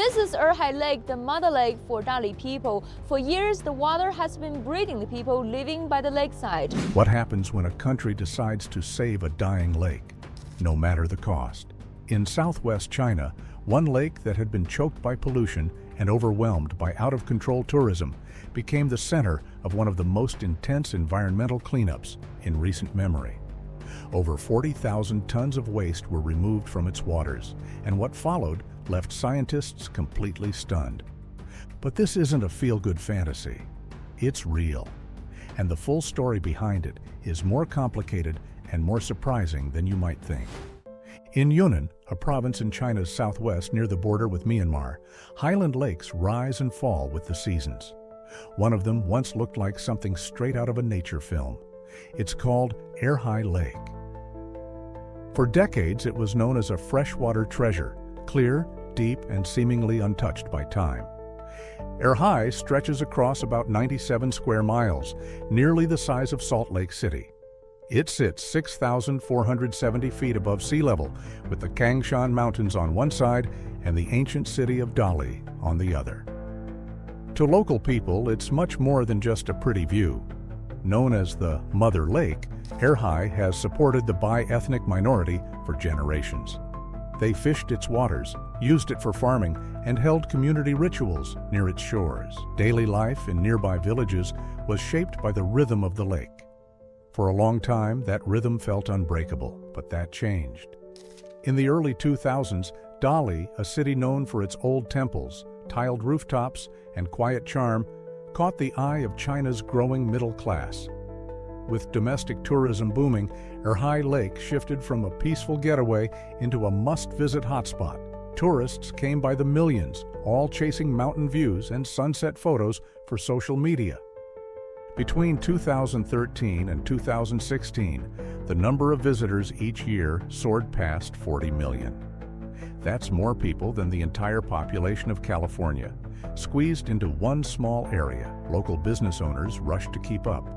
This is Erhai Lake, the mother lake for Dali people. For years, the water has been breeding the people living by the lakeside. What happens when a country decides to save a dying lake, no matter the cost? In southwest China, one lake that had been choked by pollution and overwhelmed by out-of-control tourism became the center of one of the most intense environmental cleanups in recent memory. Over 40,000 tons of waste were removed from its waters, and what followed left scientists completely stunned. But this isn't a feel-good fantasy. It's real. And the full story behind it is more complicated and more surprising than you might think. In Yunnan, a province in China's southwest near the border with Myanmar, highland lakes rise and fall with the seasons. One of them once looked like something straight out of a nature film. It's called Erhai Lake. For decades, it was known as a freshwater treasure, clear, deep, and seemingly untouched by time. Erhai stretches across about 97 square miles, nearly the size of Salt Lake City. It sits 6,470 feet above sea level, with the Kangshan Mountains on one side and the ancient city of Dali on the other. To local people, it's much more than just a pretty view. Known as the Mother Lake, Erhai has supported the Bai ethnic minority for generations. They fished its waters, used it for farming, and held community rituals near its shores. Daily life in nearby villages was shaped by the rhythm of the lake. For a long time, that rhythm felt unbreakable, but that changed. In the early 2000s, Dali, a city known for its old temples, tiled rooftops, and quiet charm, caught the eye of China's growing middle class. With domestic tourism booming, Erhai Lake shifted from a peaceful getaway into a must-visit hotspot. Tourists came by the millions, all chasing mountain views and sunset photos for social media. Between 2013 and 2016, the number of visitors each year soared past 40 million. That's more people than the entire population of California, squeezed into one small area. Local business owners rushed to keep up.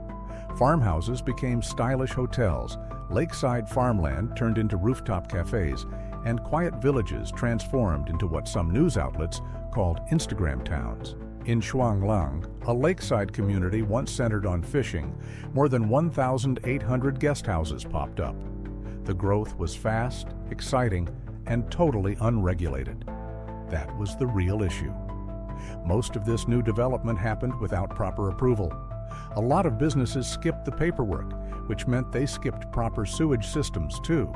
Farmhouses became stylish hotels, lakeside farmland turned into rooftop cafes, and quiet villages transformed into what some news outlets called Instagram towns. In Shuanglang, a lakeside community once centered on fishing, more than 1,800 guest houses popped up. The growth was fast, exciting, and totally unregulated. That was the real issue. Most of this new development happened without proper approval. A lot of businesses skipped the paperwork, which meant they skipped proper sewage systems too.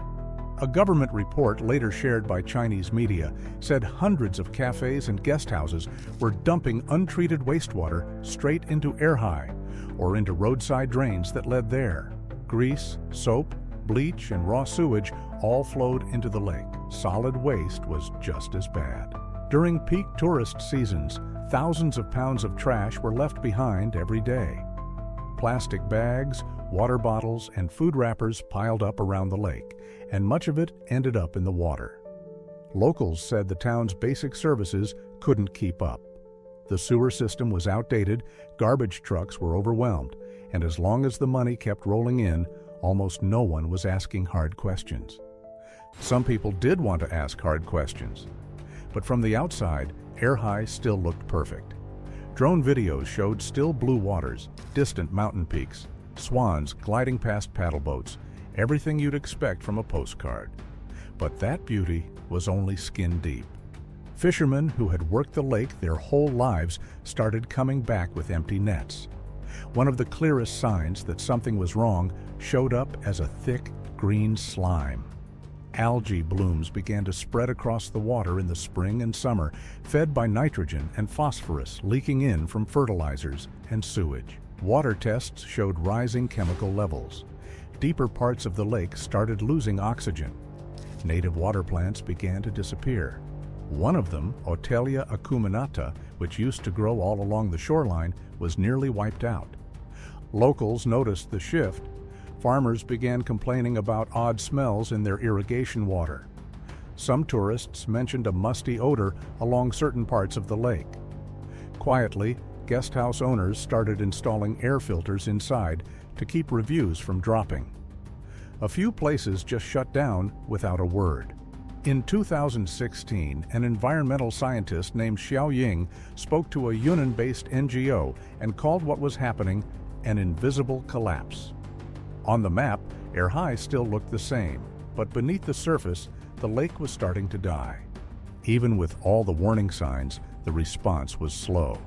A government report later shared by Chinese media said hundreds of cafes and guest houses were dumping untreated wastewater straight into Erhai or into roadside drains that led there. Grease, soap, bleach, and raw sewage all flowed into the lake. Solid waste was just as bad. During peak tourist seasons, thousands of pounds of trash were left behind every day. Plastic bags, water bottles, and food wrappers piled up around the lake, and much of it ended up in the water. Locals said the town's basic services couldn't keep up. The sewer system was outdated, garbage trucks were overwhelmed, and as long as the money kept rolling in, almost no one was asking hard questions. Some people did want to ask hard questions, but from the outside, Erhai still looked perfect. Drone videos showed still blue waters, distant mountain peaks, swans gliding past paddle boats, everything you'd expect from a postcard. But that beauty was only skin deep. Fishermen who had worked the lake their whole lives started coming back with empty nets. One of the clearest signs that something was wrong showed up as a thick, green slime. Algae blooms began to spread across the water in the spring and summer, fed by nitrogen and phosphorus leaking in from fertilizers and sewage. Water tests showed rising chemical levels. Deeper parts of the lake started losing oxygen. Native water plants began to disappear. One of them, Otelia acuminata, which used to grow all along the shoreline, was nearly wiped out. Locals noticed the shift. Farmers began complaining about odd smells in their irrigation water. Some tourists mentioned a musty odor along certain parts of the lake. Quietly, guest house owners started installing air filters inside to keep reviews from dropping. A few places just shut down without a word. In 2016, an environmental scientist named Xiao Ying spoke to a Yunnan-based NGO and called what was happening an invisible collapse. On the map, Erhai still looked the same, but beneath the surface, the lake was starting to die. Even with all the warning signs, the response was slow.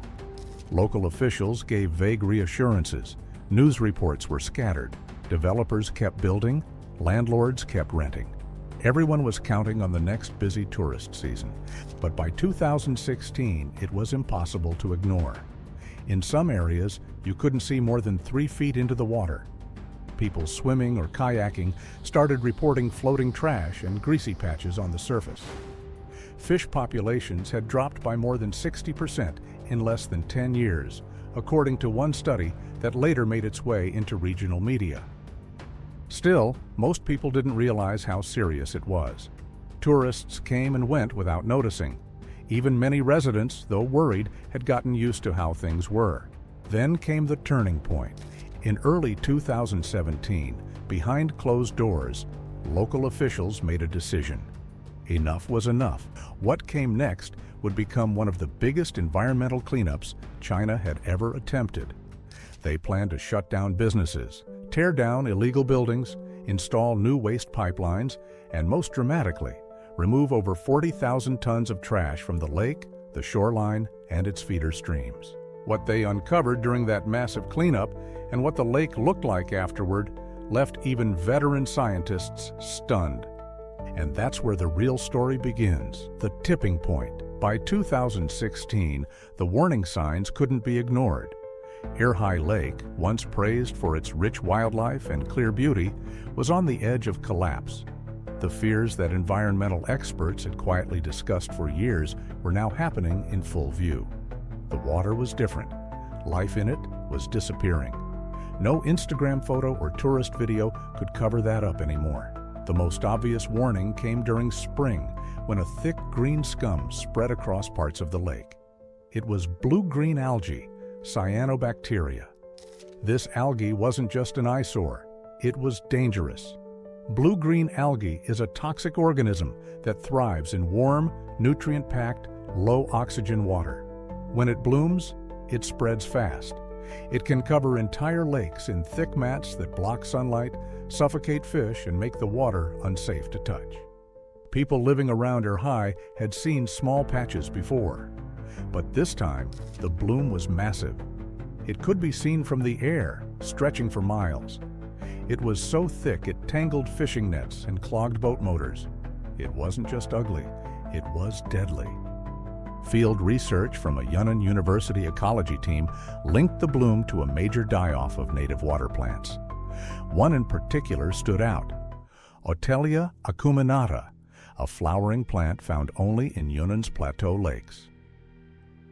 Local officials gave vague reassurances, news reports were scattered, developers kept building, landlords kept renting. Everyone was counting on the next busy tourist season, but by 2016 it was impossible to ignore. In some areas, you couldn't see more than 3 feet into the water. People swimming or kayaking started reporting floating trash and greasy patches on the surface. Fish populations had dropped by more than 60% in less than 10 years, according to one study that later made its way into regional media. Still, most people didn't realize how serious it was. Tourists came and went without noticing. Even many residents, though worried, had gotten used to how things were. Then came the turning point. In early 2017, behind closed doors, local officials made a decision. Enough was enough. What came next would become one of the biggest environmental cleanups China had ever attempted. They planned to shut down businesses, tear down illegal buildings, install new waste pipelines, and most dramatically, remove over 40,000 tons of trash from the lake, the shoreline, and its feeder streams. What they uncovered during that massive cleanup and what the lake looked like afterward left even veteran scientists stunned. And that's where the real story begins, the tipping point. By 2016, the warning signs couldn't be ignored. Erhai Lake, once praised for its rich wildlife and clear beauty, was on the edge of collapse. The fears that environmental experts had quietly discussed for years were now happening in full view. The water was different. Life in it was disappearing. No Instagram photo or tourist video could cover that up anymore. The most obvious warning came during spring, when a thick green scum spread across parts of the lake. It was blue-green algae, cyanobacteria. This algae wasn't just an eyesore, it was dangerous. Blue-green algae is a toxic organism that thrives in warm, nutrient-packed, low-oxygen water. When it blooms, it spreads fast. It can cover entire lakes in thick mats that block sunlight, suffocate fish, and make the water unsafe to touch. People living around Erhai had seen small patches before, but this time the bloom was massive. It could be seen from the air, stretching for miles. It was so thick it tangled fishing nets and clogged boat motors. It wasn't just ugly, it was deadly. Field research from a Yunnan University ecology team linked the bloom to a major die-off of native water plants. One in particular stood out, Otelia acuminata, a flowering plant found only in Yunnan's plateau lakes.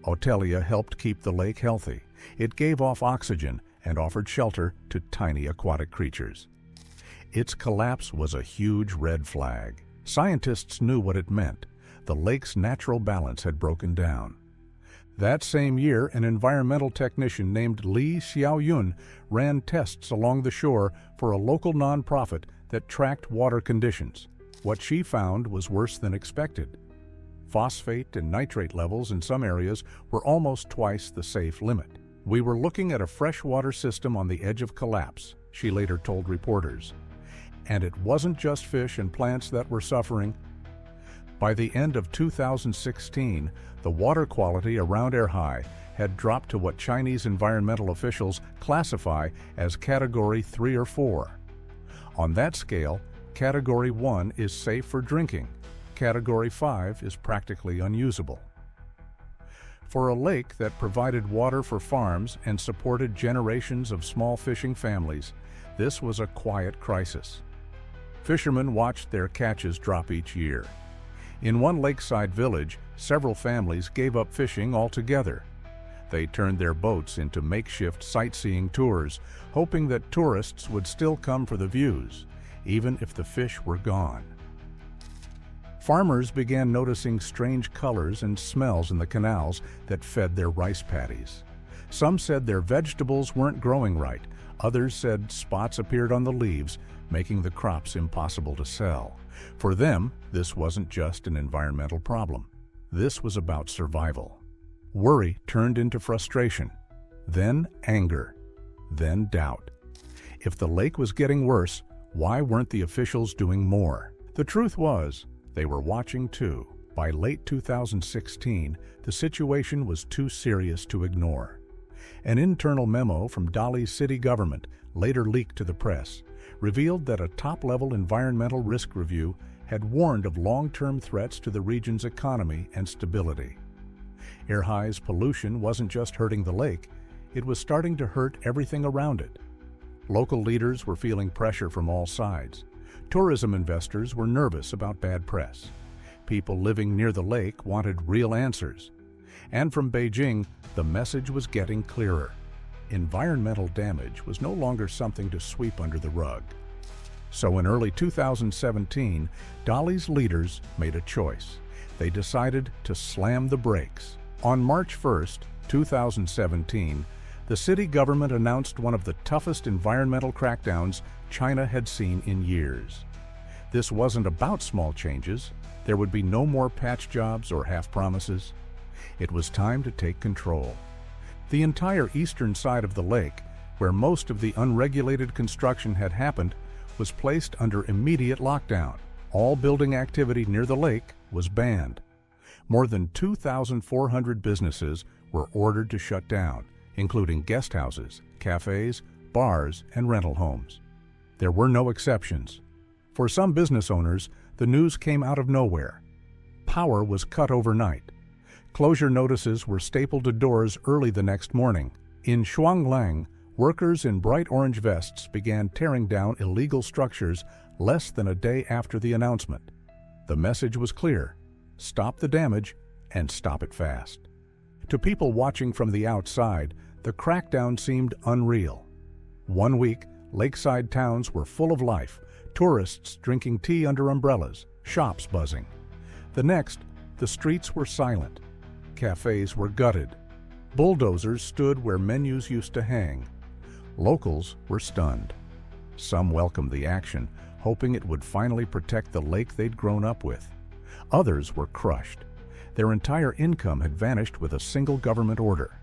Otelia helped keep the lake healthy. It gave off oxygen and offered shelter to tiny aquatic creatures. Its collapse was a huge red flag. Scientists knew what it meant. The lake's natural balance had broken down. That same year, an environmental technician named Li Xiaoyun ran tests along the shore for a local nonprofit that tracked water conditions. What she found was worse than expected. Phosphate and nitrate levels in some areas were almost twice the safe limit. "We were looking at a freshwater system on the edge of collapse," she later told reporters. And it wasn't just fish and plants that were suffering. By the end of 2016, the water quality around Erhai had dropped to what Chinese environmental officials classify as Category 3 or 4. On that scale, Category 1 is safe for drinking. Category 5 is practically unusable. For a lake that provided water for farms and supported generations of small fishing families, this was a quiet crisis. Fishermen watched their catches drop each year. In one lakeside village, several families gave up fishing altogether. They turned their boats into makeshift sightseeing tours, hoping that tourists would still come for the views, even if the fish were gone. Farmers began noticing strange colors and smells in the canals that fed their rice paddies. Some said their vegetables weren't growing right. Others said spots appeared on the leaves, making the crops impossible to sell. For them, this wasn't just an environmental problem. This was about survival. Worry turned into frustration, then anger, then doubt. If the lake was getting worse, why weren't the officials doing more? The truth was, they were watching too. By late 2016, the situation was too serious to ignore. An internal memo from Dali's city government, later leaked to the press, revealed that a top-level environmental risk review had warned of long-term threats to the region's economy and stability. Erhai's pollution wasn't just hurting the lake, it was starting to hurt everything around it. Local leaders were feeling pressure from all sides. Tourism investors were nervous about bad press. People living near the lake wanted real answers. And from Beijing, the message was getting clearer. Environmental damage was no longer something to sweep under the rug. So in early 2017, Dali's leaders made a choice. They decided to slam the brakes. On March 1st, 2017, the city government announced one of the toughest environmental crackdowns China had seen in years. This wasn't about small changes. There would be no more patch jobs or half promises. It was time to take control. The entire eastern side of the lake, where most of the unregulated construction had happened, was placed under immediate lockdown. All building activity near the lake was banned. More than 2,400 businesses were ordered to shut down, including guest houses, cafes, bars, and rental homes. There were no exceptions. For some business owners, the news came out of nowhere. Power was cut overnight. Closure notices were stapled to doors early the next morning. In Shuanglang, workers in bright orange vests began tearing down illegal structures less than a day after the announcement. The message was clear: stop the damage and stop it fast. To people watching from the outside, the crackdown seemed unreal. One week, lakeside towns were full of life, tourists drinking tea under umbrellas, shops buzzing. The next, the streets were silent. Cafes were gutted. Bulldozers stood where menus used to hang. Locals were stunned. Some welcomed the action, hoping it would finally protect the lake they'd grown up with. Others were crushed. Their entire income had vanished with a single government order.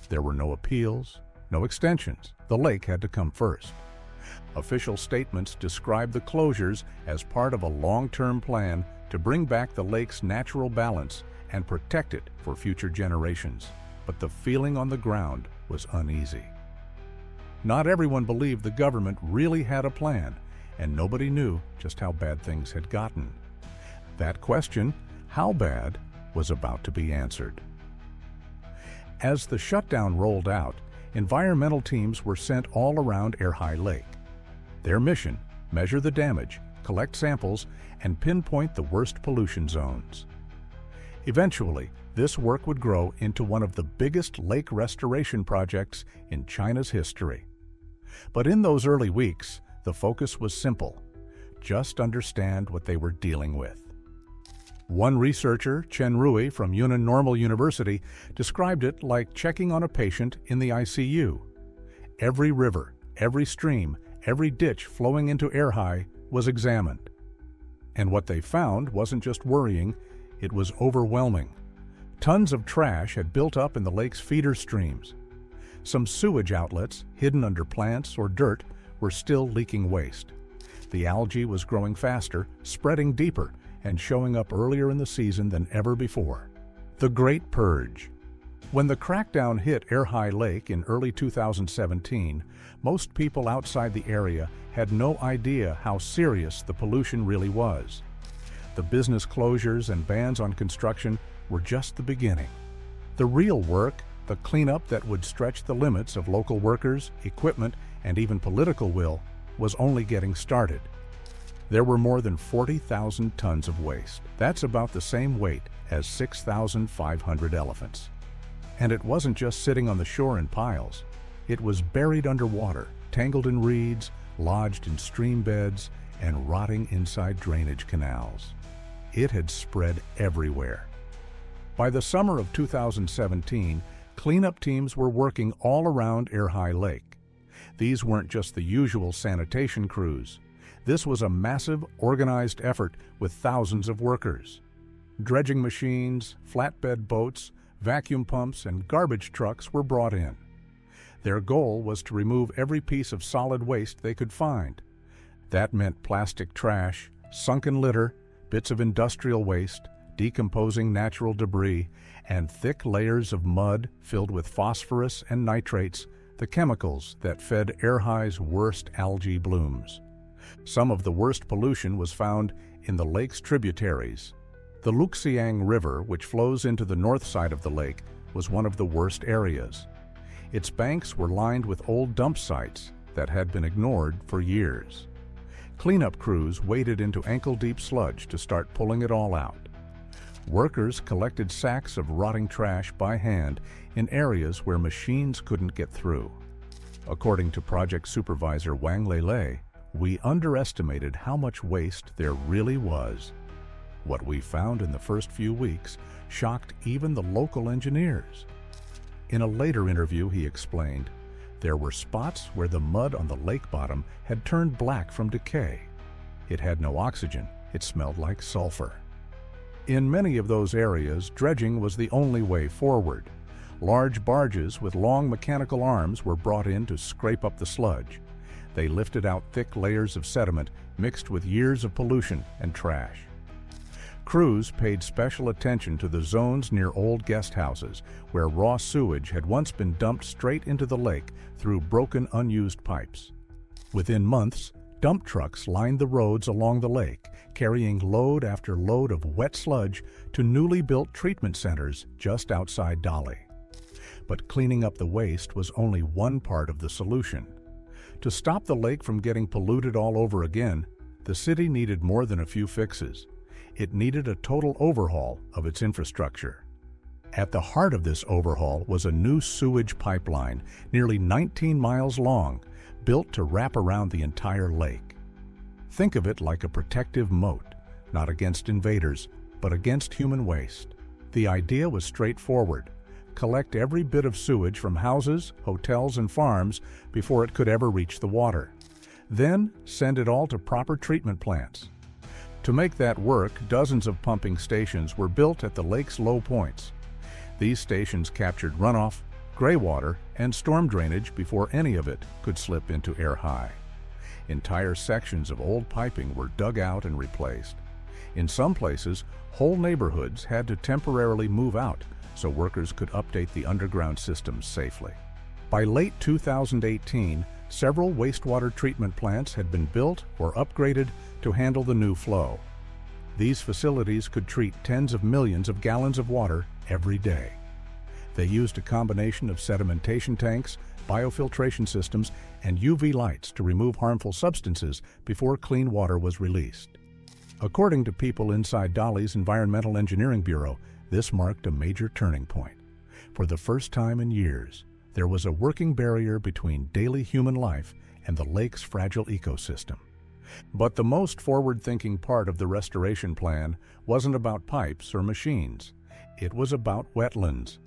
There were no appeals, no extensions. The lake had to come first. Official statements described the closures as part of a long-term plan to bring back the lake's natural balance and protect it for future generations. But the feeling on the ground was uneasy. Not everyone believed the government really had a plan, and nobody knew just how bad things had gotten. That question, how bad, was about to be answered. As the shutdown rolled out, environmental teams were sent all around Erhai Lake. Their mission: measure the damage, collect samples, and pinpoint the worst pollution zones. Eventually, this work would grow into one of the biggest lake restoration projects in China's history. But in those early weeks, the focus was simple: just understand what they were dealing with. One researcher, Chen Rui from Yunnan Normal University, described it like checking on a patient in the ICU. Every river, every stream, every ditch flowing into Erhai was examined. And what they found wasn't just worrying, it was overwhelming. Tons of trash had built up in the lake's feeder streams. Some sewage outlets, hidden under plants or dirt, were still leaking waste. The algae was growing faster, spreading deeper, and showing up earlier in the season than ever before. The Great Purge. When the crackdown hit Erhai Lake in early 2017, most people outside the area had no idea how serious the pollution really was. The business closures and bans on construction were just the beginning. The real work, the cleanup that would stretch the limits of local workers, equipment, and even political will, was only getting started. There were more than 40,000 tons of waste. That's about the same weight as 6,500 elephants. And it wasn't just sitting on the shore in piles. It was buried underwater, tangled in reeds, lodged in stream beds, and rotting inside drainage canals. It had spread everywhere. By the summer of 2017, cleanup teams were working all around Erhai Lake. These weren't just the usual sanitation crews. This was a massive, organized effort with thousands of workers. Dredging machines, flatbed boats, vacuum pumps, and garbage trucks were brought in. Their goal was to remove every piece of solid waste they could find. That meant plastic trash, sunken litter, bits of industrial waste, decomposing natural debris, and thick layers of mud filled with phosphorus and nitrates, the chemicals that fed Erhai's worst algae blooms. Some of the worst pollution was found in the lake's tributaries. The Luxiang River, which flows into the north side of the lake, was one of the worst areas. Its banks were lined with old dump sites that had been ignored for years. Cleanup crews waded into ankle-deep sludge to start pulling it all out. Workers collected sacks of rotting trash by hand in areas where machines couldn't get through. According to project supervisor Wang Lele, we underestimated how much waste there really was. What we found in the first few weeks shocked even the local engineers. In a later interview, he explained, there were spots where the mud on the lake bottom had turned black from decay. It had no oxygen. It smelled like sulfur. In many of those areas, dredging was the only way forward. Large barges with long mechanical arms were brought in to scrape up the sludge. They lifted out thick layers of sediment mixed with years of pollution and trash. Crews paid special attention to the zones near old guest houses where raw sewage had once been dumped straight into the lake through broken, unused pipes. Within months, dump trucks lined the roads along the lake, carrying load after load of wet sludge to newly built treatment centers just outside Dali. But cleaning up the waste was only one part of the solution. To stop the lake from getting polluted all over again, the city needed more than a few fixes. It needed a total overhaul of its infrastructure. At the heart of this overhaul was a new sewage pipeline, nearly 19 miles long, built to wrap around the entire lake. Think of it like a protective moat, not against invaders, but against human waste. The idea was straightforward: collect every bit of sewage from houses, hotels, and farms before it could ever reach the water. Then send it all to proper treatment plants. To make that work, dozens of pumping stations were built at the lake's low points. These stations captured runoff, gray water, and storm drainage before any of it could slip into Erhai. Entire sections of old piping were dug out and replaced. In some places, whole neighborhoods had to temporarily move out so workers could update the underground systems safely. By late 2018, several wastewater treatment plants had been built or upgraded to handle the new flow. These facilities could treat tens of millions of gallons of water every day. They used a combination of sedimentation tanks, biofiltration systems, and UV lights to remove harmful substances before clean water was released. According to people inside Dali's Environmental Engineering Bureau, this marked a major turning point. For the first time in years, there was a working barrier between daily human life and the lake's fragile ecosystem. But the most forward-thinking part of the restoration plan wasn't about pipes or machines. It was about wetlands.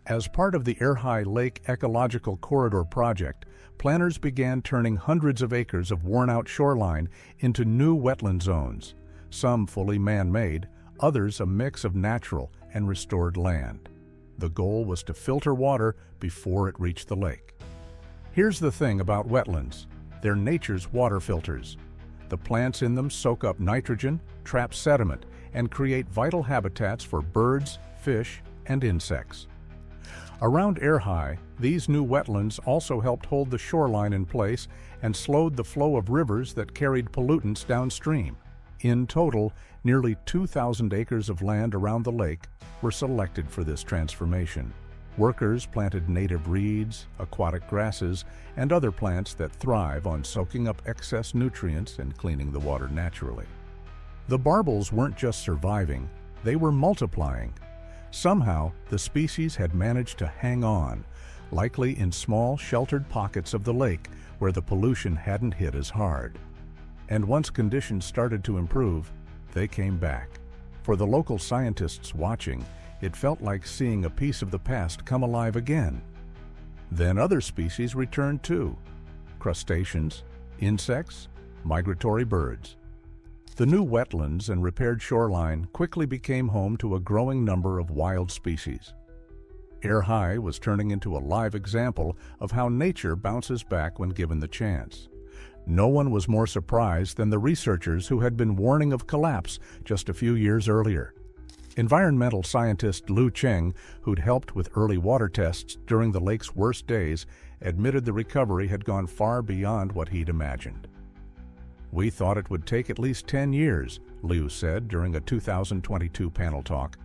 As part of the Erhai Lake Ecological Corridor project, planners began turning hundreds of acres of worn-out shoreline into new wetland zones, some fully man-made, others a mix of natural and restored land. The goal was to filter water before it reached the lake. Here's the thing about wetlands: they're nature's water filters. The plants in them soak up nitrogen, trap sediment, and create vital habitats for birds, fish, and insects. Around Erhai, these new wetlands also helped hold the shoreline in place and slowed the flow of rivers that carried pollutants downstream. In total, nearly 2,000 acres of land around the lake were selected for this transformation. Workers planted native reeds, aquatic grasses, and other plants that thrive on soaking up excess nutrients and cleaning the water naturally. The barbels weren't just surviving, they were multiplying. Somehow, the species had managed to hang on, likely in small, sheltered pockets of the lake where the pollution hadn't hit as hard. And once conditions started to improve, they came back. For the local scientists watching, it felt like seeing a piece of the past come alive again. Then other species returned too: crustaceans, insects, migratory birds. The new wetlands and repaired shoreline quickly became home to a growing number of wild species. Air High was turning into a live example of how nature bounces back when given the chance. No one was more surprised than the researchers who had been warning of collapse just a few years earlier. Environmental scientist Lu Cheng, who'd helped with early water tests during the lake's worst days, admitted the recovery had gone far beyond what he'd imagined. "We thought it would take at least 10 years, Liu said during a 2022 panel talk.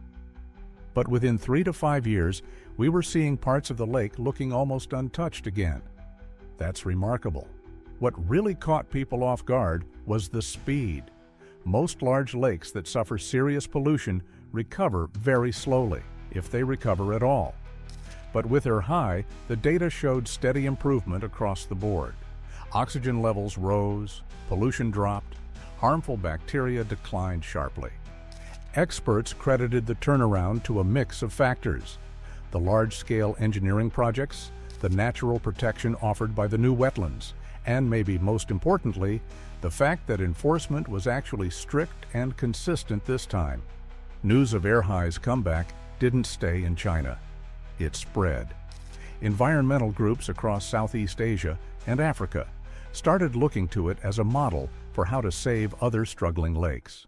But within 3 to 5 years, we were seeing parts of the lake looking almost untouched again. That's remarkable. What really caught people off guard was the speed. Most large lakes that suffer serious pollution recover very slowly, if they recover at all. But with Air High, the data showed steady improvement across the board. Oxygen levels rose, pollution dropped, harmful bacteria declined sharply. Experts credited the turnaround to a mix of factors: the large-scale engineering projects, the natural protection offered by the new wetlands, and maybe most importantly, the fact that enforcement was actually strict and consistent this time. News of Air High's comeback didn't stay in China. It spread. Environmental groups across Southeast Asia and Africa started looking to it as a model for how to save other struggling lakes.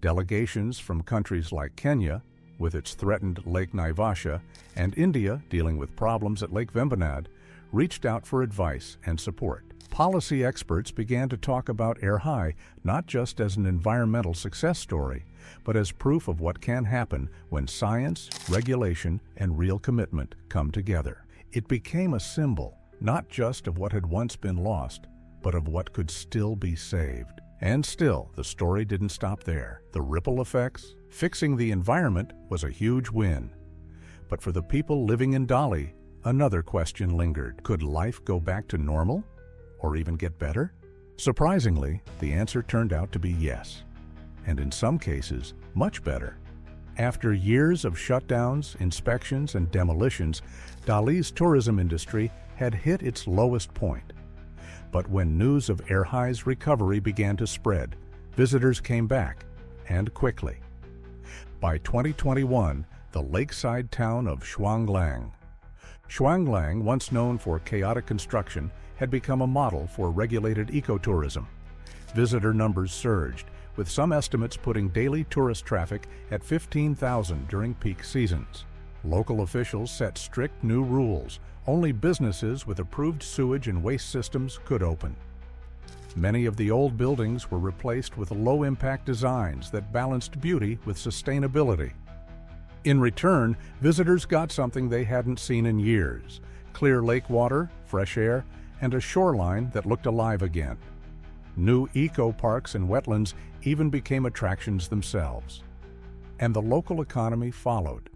Delegations from countries like Kenya, with its threatened Lake Naivasha, and India, dealing with problems at Lake Vembanad, reached out for advice and support. Policy experts began to talk about Air High not just as an environmental success story, but as proof of what can happen when science, regulation, and real commitment come together. It became a symbol, not just of what had once been lost, but of what could still be saved. And still, the story didn't stop there. The ripple effects, fixing the environment, was a huge win. But for the people living in Dali, another question lingered. Could life go back to normal? Or even get better? Surprisingly, the answer turned out to be yes. And in some cases, much better. After years of shutdowns, inspections, and demolitions, Dali's tourism industry had hit its lowest point. But when news of Air High's recovery began to spread, visitors came back, and quickly. By 2021, the lakeside town of Shuanglang. Shuanglang, once known for chaotic construction, had become a model for regulated ecotourism. Visitor numbers surged, with some estimates putting daily tourist traffic at 15,000 during peak seasons. Local officials set strict new rules. Only businesses with approved sewage and waste systems could open. Many of the old buildings were replaced with low-impact designs that balanced beauty with sustainability. In return, visitors got something they hadn't seen in years: clear lake water, fresh air, and a shoreline that looked alive again. New eco-parks and wetlands even became attractions themselves. And the local economy followed.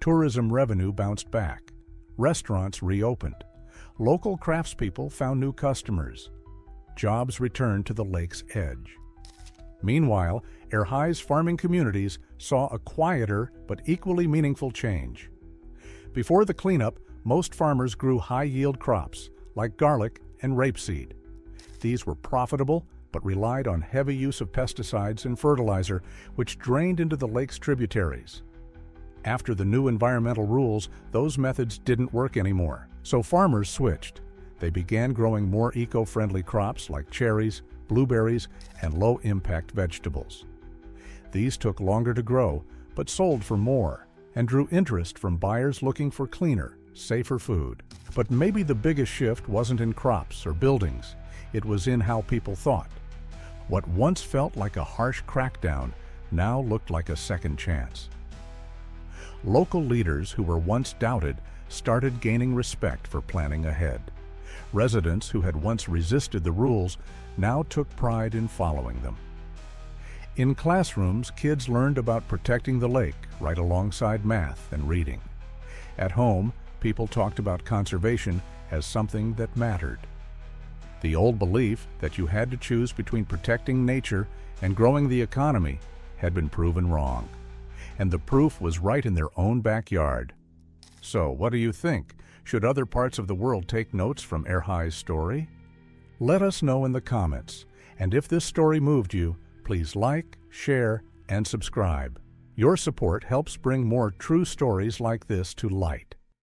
Tourism revenue bounced back. Restaurants reopened. Local craftspeople found new customers. Jobs returned to the lake's edge. Meanwhile, Air High's farming communities saw a quieter but equally meaningful change. Before the cleanup, most farmers grew high-yield crops like garlic and rapeseed. These were profitable but relied on heavy use of pesticides and fertilizer, which drained into the lake's tributaries. After the new environmental rules, those methods didn't work anymore, so farmers switched. They began growing more eco-friendly crops like cherries, blueberries, and low-impact vegetables. These took longer to grow, but sold for more, and drew interest from buyers looking for cleaner, safer food. But maybe the biggest shift wasn't in crops or buildings. It was in how people thought. What once felt like a harsh crackdown now looked like a second chance. Local leaders who were once doubted started gaining respect for planning ahead. Residents who had once resisted the rules now took pride in following them. In classrooms, kids learned about protecting the lake right alongside math and reading. At home, people talked about conservation as something that mattered. The old belief that you had to choose between protecting nature and growing the economy had been proven wrong. And the proof was right in their own backyard. So, what do you think? Should other parts of the world take notes from Air High's story? Let us know in the comments. And if this story moved you, please like, share, and subscribe. Your support helps bring more true stories like this to light.